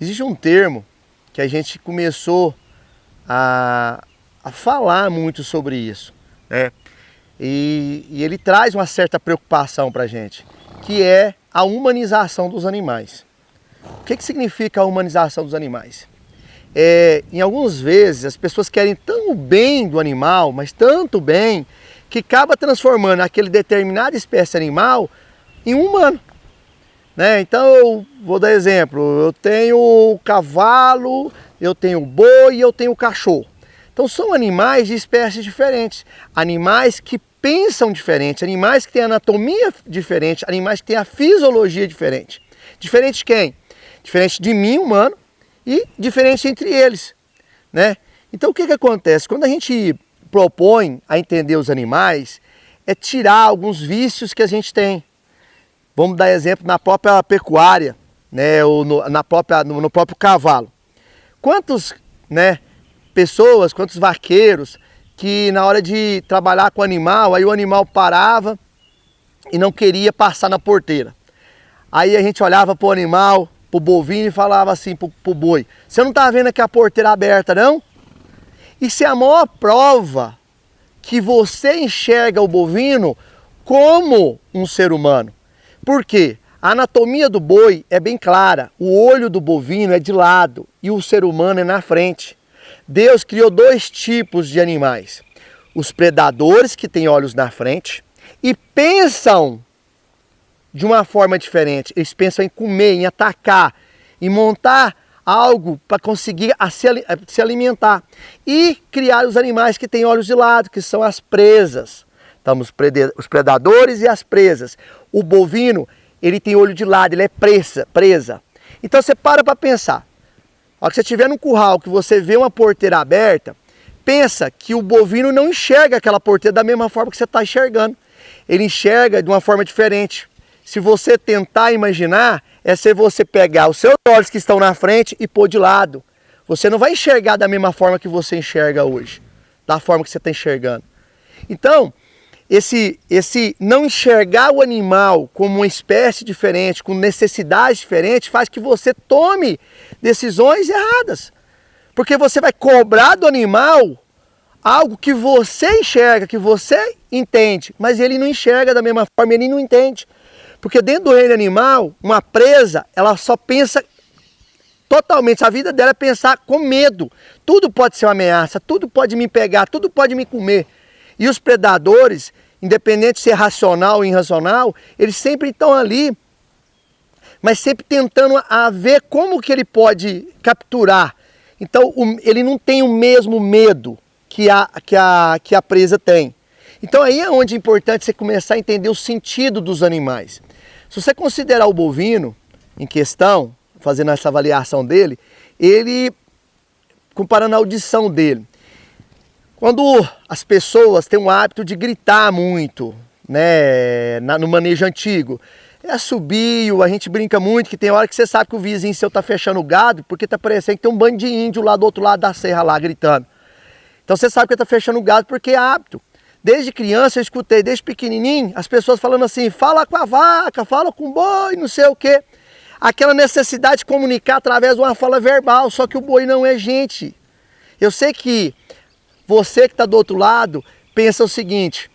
Existe um termo que a gente começou a falar muito sobre isso, né? E ele traz uma certa preocupação para a gente, que é a humanização dos animais. O que significa a humanização dos animais? Em algumas vezes as pessoas querem tão bem do animal, mas tanto bem, que acaba transformando aquele determinada espécie animal em um humano. Né? Então eu vou dar exemplo, eu tenho cavalo, eu tenho boi e eu tenho cachorro. Então são animais de espécies diferentes, animais que pensam diferente, animais que têm anatomia diferente, animais que têm a fisiologia diferente. Diferente de quem? Diferente de mim, humano, e diferente entre eles. Né? Então o que acontece? Quando a gente propõe a entender os animais, é tirar alguns vícios que a gente tem. Vamos dar exemplo na própria pecuária, né, ou no próprio cavalo. Quantas pessoas, quantos vaqueiros que na hora de trabalhar com o animal, aí o animal parava e não queria passar na porteira. Aí a gente olhava para o animal, para o bovino e falava assim para o boi: você não está vendo aqui a porteira aberta não? Isso é a maior prova que você enxerga o bovino como um ser humano. Por quê? A anatomia do boi é bem clara, o olho do bovino é de lado e o ser humano é na frente. Deus criou dois tipos de animais, os predadores que têm olhos na frente e pensam de uma forma diferente, eles pensam em comer, em atacar, em montar algo para conseguir se alimentar e criar os animais que têm olhos de lado, que são as presas. Então, os predadores e as presas. O bovino, ele tem olho de lado, ele é presa. Então você para pensar. A hora que você estiver num curral, que você vê uma porteira aberta, pensa que o bovino não enxerga aquela porteira da mesma forma que você está enxergando. Ele enxerga de uma forma diferente. Se você tentar imaginar, é se você pegar os seus olhos que estão na frente e pôr de lado. Você não vai enxergar da mesma forma que você enxerga hoje, da forma que você está enxergando. Então, esse não enxergar o animal como uma espécie diferente, com necessidades diferentes, faz que você tome decisões erradas. Porque você vai cobrar do animal algo que você enxerga, que você entende, mas ele não enxerga da mesma forma, ele não entende. Porque dentro do reino animal, uma presa, ela só pensa totalmente, a vida dela é pensar com medo. Tudo pode ser uma ameaça, tudo pode me pegar, tudo pode me comer. E os predadores, independente de ser racional ou irracional, eles sempre estão ali, mas sempre tentando a ver como que ele pode capturar. Então ele não tem o mesmo medo que a presa tem. Então aí é onde é importante você começar a entender o sentido dos animais. Se você considerar o bovino em questão, fazendo essa avaliação dele, ele, comparando a audição dele, quando as pessoas têm o hábito de gritar muito, né, no manejo antigo, é assobio, a gente brinca muito que tem hora que você sabe que o vizinho seu está fechando o gado porque está parecendo que tem um bando de índio lá do outro lado da serra lá gritando. Então você sabe que ele está fechando o gado porque é hábito. Desde criança eu escutei, desde pequenininho, as pessoas falando assim: fala com a vaca, fala com o boi, não sei o quê. Aquela necessidade de comunicar através de uma fala verbal, só que o boi não é gente. Eu sei que você que está do outro lado pensa o seguinte: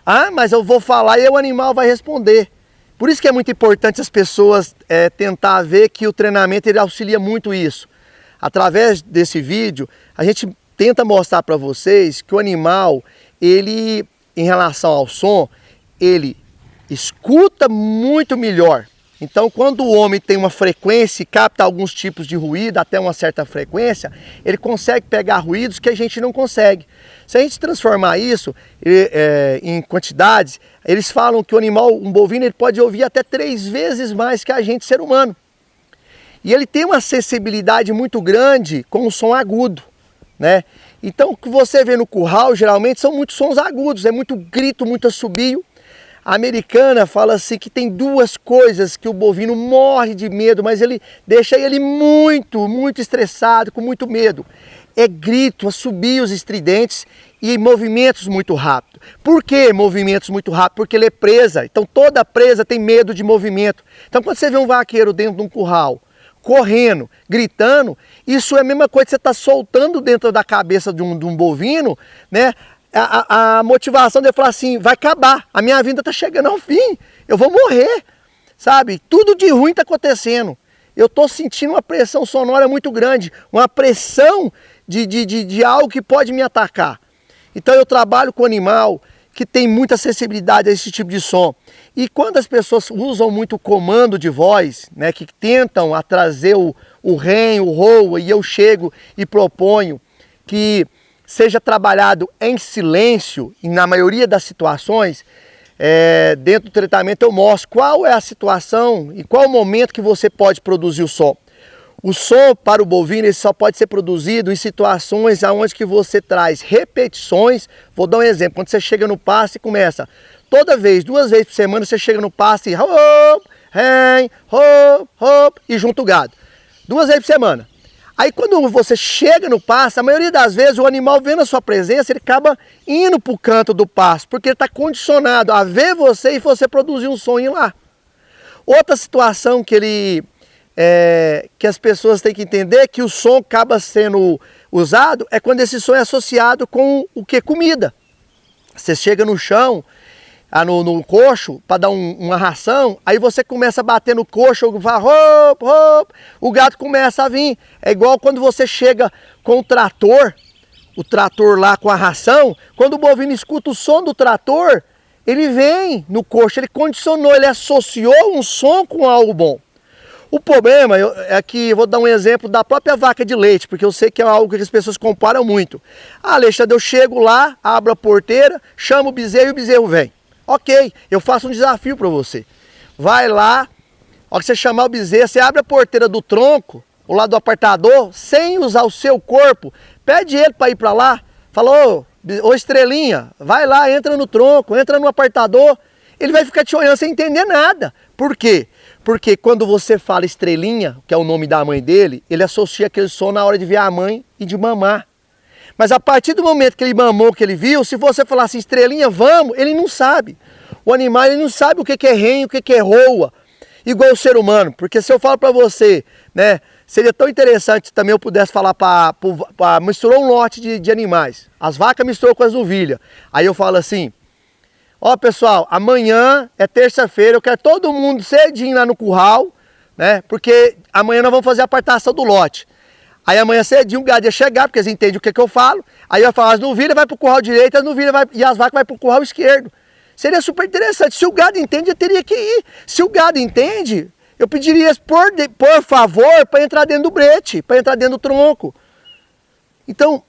ah, mas eu vou falar e o animal vai responder. Por isso que é muito importante as pessoas tentar ver que o treinamento ele auxilia muito isso. Através desse vídeo, a gente tenta mostrar para vocês que o animal, ele, em relação ao som, ele escuta muito melhor. Então, quando o homem tem uma frequência e capta alguns tipos de ruído, até uma certa frequência, ele consegue pegar ruídos que a gente não consegue. Se a gente transformar isso em quantidades, eles falam que o animal, um bovino, ele pode ouvir até 3 vezes mais que a gente, ser humano. E ele tem uma sensibilidade muito grande com o som agudo, né? Então, o que você vê no curral, geralmente, são muitos sons agudos, é muito grito, muito assobio. A americana fala assim que tem 2 coisas que o bovino morre de medo, mas ele deixa ele muito, muito estressado, com muito medo. É grito, assobios estridentes e movimentos muito rápidos. Por que movimentos muito rápidos? Porque ele é presa, então toda presa tem medo de movimento. Então quando você vê um vaqueiro dentro de um curral correndo, gritando, isso é a mesma coisa que você está soltando dentro da cabeça de um bovino, né? A motivação de falar assim, vai acabar, a minha vida está chegando ao fim, eu vou morrer, sabe? Tudo de ruim está acontecendo. Eu estou sentindo uma pressão sonora muito grande, uma pressão de algo que pode me atacar. Então eu trabalho com animal que tem muita sensibilidade a esse tipo de som. E quando as pessoas usam muito o comando de voz, né, que tentam trazer o REM, o ROA, e eu chego e proponho que seja trabalhado em silêncio, e na maioria das situações, dentro do tratamento eu mostro qual é a situação e qual o momento que você pode produzir o som. O som para o bovino ele só pode ser produzido em situações onde que você traz repetições. Vou dar um exemplo, quando você chega no pasto e começa, toda vez, 2 vezes por semana, você chega no pasto e hop, hein, hop, hop, e junta o gado. 2 vezes por semana. Aí quando você chega no pasto, a maioria das vezes o animal vendo a sua presença, ele acaba indo para o canto do pasto, porque ele está condicionado a ver você e você produzir um som lá. Outra situação que que as pessoas têm que entender que o som acaba sendo usado é quando esse som é associado com o que? Comida. Você chega no chão, no coxo, para dar uma ração, aí você começa a bater no coxo, vai, hop, hop, o gato começa a vir. É igual quando você chega com o trator lá com a ração, quando o bovino escuta o som do trator, ele vem no coxo, ele condicionou, ele associou um som com algo bom. O problema é que, vou dar um exemplo da própria vaca de leite, porque eu sei que é algo que as pessoas comparam muito. Ah, Alexandre, eu chego lá, abro a porteira, chamo o bezerro e o bezerro vem. Ok, eu faço um desafio para você. Vai lá, ao que você chamar o bezerro, você abre a porteira do tronco, o lado do apartador, sem usar o seu corpo, pede ele para ir para lá, fala, ô estrelinha, vai lá, entra no tronco, entra no apartador, ele vai ficar te olhando sem entender nada. Por quê? Porque quando você fala estrelinha, que é o nome da mãe dele, ele associa aquele som na hora de ver a mãe e de mamar. Mas a partir do momento que ele mamou, que ele viu, se você falar assim, estrelinha, vamos, ele não sabe. O animal ele não sabe o que é REM, o que é ROA, igual o ser humano. Porque se eu falo para você, né, seria tão interessante se também eu pudesse falar misturou um lote de animais. As vacas misturou com as ovelhas. Aí eu falo assim, ó pessoal, amanhã é terça-feira, eu quero todo mundo cedinho lá no curral, né? Porque amanhã nós vamos fazer a apartação do lote. Aí amanhã cedinho o gado ia chegar, porque eles entendem o que eu falo. Aí eu falo, as novilhas vai para o curral direito, e as vacas vai para o curral esquerdo. Seria super interessante. Se o gado entende, eu teria que ir. Se o gado entende, eu pediria por favor para entrar dentro do brete, para entrar dentro do tronco. Então,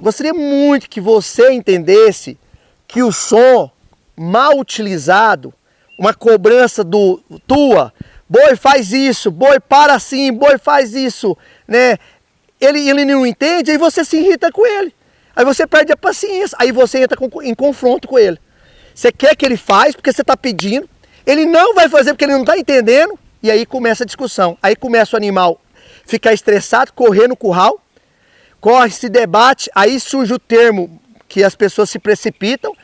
gostaria muito que você entendesse que o som mal utilizado, uma cobrança tua, boi faz isso, boi para assim, boi faz isso, né? Ele não entende, aí você se irrita com ele. Aí você perde a paciência, aí você entra em confronto com ele. Você quer que ele faz porque você está pedindo, ele não vai fazer porque ele não está entendendo, e aí começa a discussão. Aí começa o animal ficar estressado, correr no curral, corre, se debate, aí surge o termo que as pessoas se precipitam.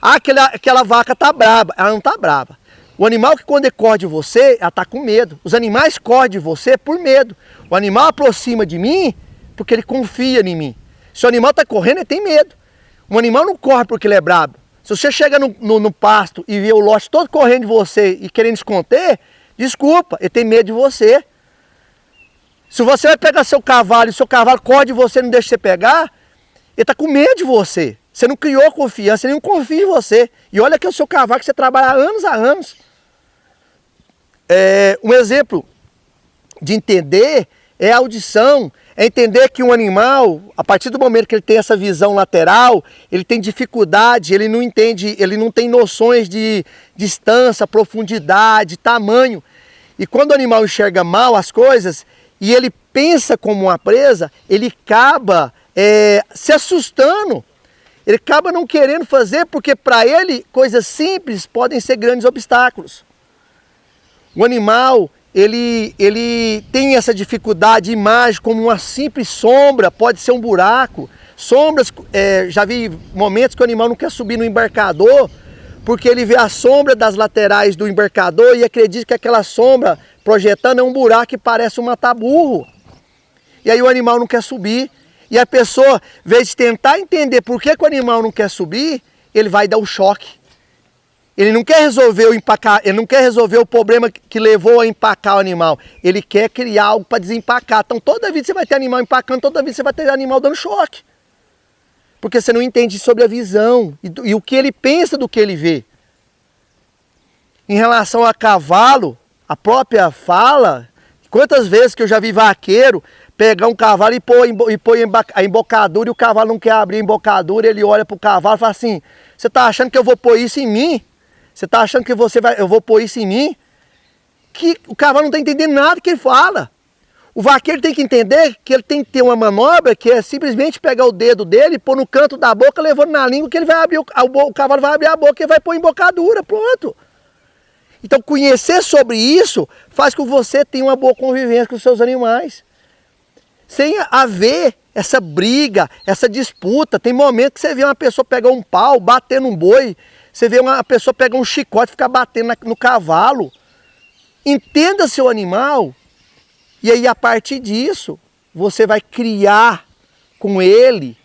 Ah, aquela vaca está brava. Ela não está brava. O animal que quando ele corre de você, ela está com medo. Os animais correm de você por medo. O animal aproxima de mim porque ele confia em mim. Se o animal está correndo, ele tem medo. O animal não corre porque ele é brabo. Se você chega no pasto e vê o lote todo correndo de você e querendo esconder, desculpa, ele tem medo de você. Se você vai pegar seu cavalo e seu cavalo corre de você e não deixa você pegar, ele está com medo de você. Você não criou confiança, ele não confia em você. E olha que é o seu cavalo que você trabalha há anos. Um exemplo de entender é a audição, é entender que um animal, a partir do momento que ele tem essa visão lateral, ele tem dificuldade, ele não entende, ele não tem noções de distância, profundidade, tamanho. E quando o animal enxerga mal as coisas e ele pensa como uma presa, ele acaba se assustando. Ele acaba não querendo fazer porque para ele coisas simples podem ser grandes obstáculos. O animal, ele tem essa dificuldade, imagem como uma simples sombra, pode ser um buraco. Sombras, já vi momentos que o animal não quer subir no embarcador porque ele vê a sombra das laterais do embarcador e acredita que aquela sombra projetando é um buraco que parece um mata-burro. E aí o animal não quer subir. E a pessoa, em vez de tentar entender por que o animal não quer subir, ele vai dar um choque. Ele não quer resolver o problema que levou a empacar o animal. Ele quer criar algo para desempacar. Então toda vez você vai ter animal empacando, toda vez você vai ter animal dando choque. Porque você não entende sobre a visão e o que ele pensa do que ele vê. Em relação a cavalo, a própria fala, quantas vezes que eu já vi vaqueiro pegar um cavalo e pôr a embocadura e o cavalo não quer abrir a embocadura, ele olha para o cavalo e fala assim, você está achando que eu vou pôr isso em mim? Você está achando que eu vou pôr isso em mim? Que o cavalo não está entendendo nada que ele fala. O vaqueiro tem que entender que ele tem que ter uma manobra que é simplesmente pegar o dedo dele, pôr no canto da boca, levando na língua, que ele vai abrir, o cavalo vai abrir a boca e vai pôr embocadura, pronto. Então conhecer sobre isso faz com que você tenha uma boa convivência com os seus animais. Sem haver essa briga, essa disputa. Tem momentos que você vê uma pessoa pegar um pau, bater num boi, você vê uma pessoa pegar um chicote e ficar batendo no cavalo. Entenda seu animal. E aí, a partir disso, você vai criar com ele,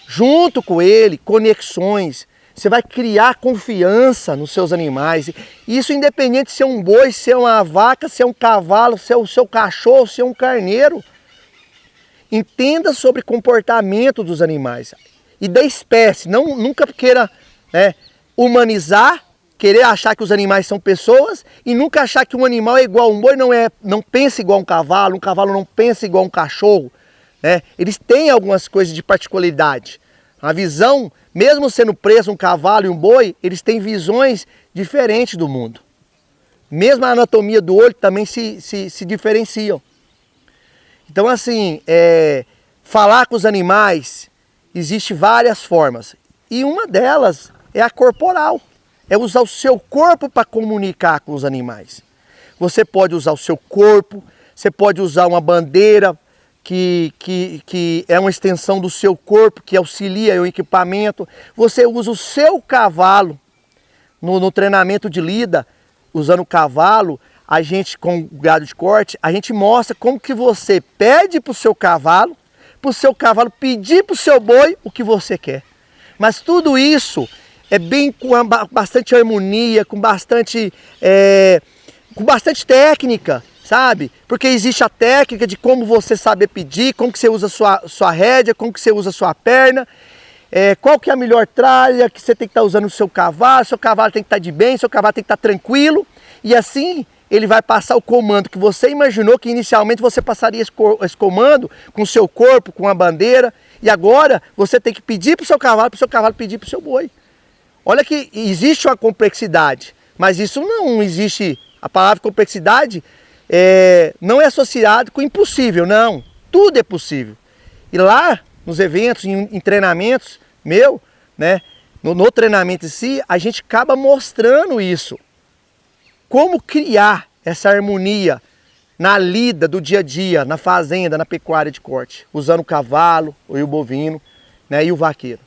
junto com ele, conexões. Você vai criar confiança nos seus animais. Isso independente se é um boi, se é uma vaca, se é um cavalo, se é o seu cachorro, se é um carneiro. Entenda sobre o comportamento dos animais e da espécie. Nunca queira humanizar, querer achar que os animais são pessoas e nunca achar que um animal é igual a um boi, não pensa igual a um cavalo não pensa igual a um cachorro. Eles têm algumas coisas de particularidade. A visão, mesmo sendo preso um cavalo e um boi, eles têm visões diferentes do mundo. Mesmo a anatomia do olho também se diferenciam. Então assim, falar com os animais, existe várias formas. E uma delas é a corporal. É usar o seu corpo para comunicar com os animais. Você pode usar o seu corpo, você pode usar uma bandeira que é uma extensão do seu corpo, que auxilia o equipamento. Você usa o seu cavalo no treinamento de lida, usando o cavalo, a gente com o gado de corte, a gente mostra como que você pede para o seu cavalo pedir para o seu boi o que você quer. Mas tudo isso é bem com bastante harmonia, com bastante técnica, sabe? Porque existe a técnica de como você saber pedir, como que você usa sua rédea, como que você usa sua perna, qual que é a melhor tralha que você tem que estar usando no seu cavalo tem que estar de bem, seu cavalo tem que estar tranquilo, e assim ele vai passar o comando que você imaginou que inicialmente você passaria esse comando com o seu corpo, com a bandeira, e agora você tem que pedir para o seu cavalo pedir para o seu boi. Olha que existe uma complexidade, mas isso não existe, a palavra complexidade não é associada com impossível, não. Tudo é possível. E lá, nos eventos, em treinamentos meu, no treinamento em si, a gente acaba mostrando isso. Como criar essa harmonia na lida do dia a dia, na fazenda, na pecuária de corte, usando o cavalo, o bovino, e o vaqueiro.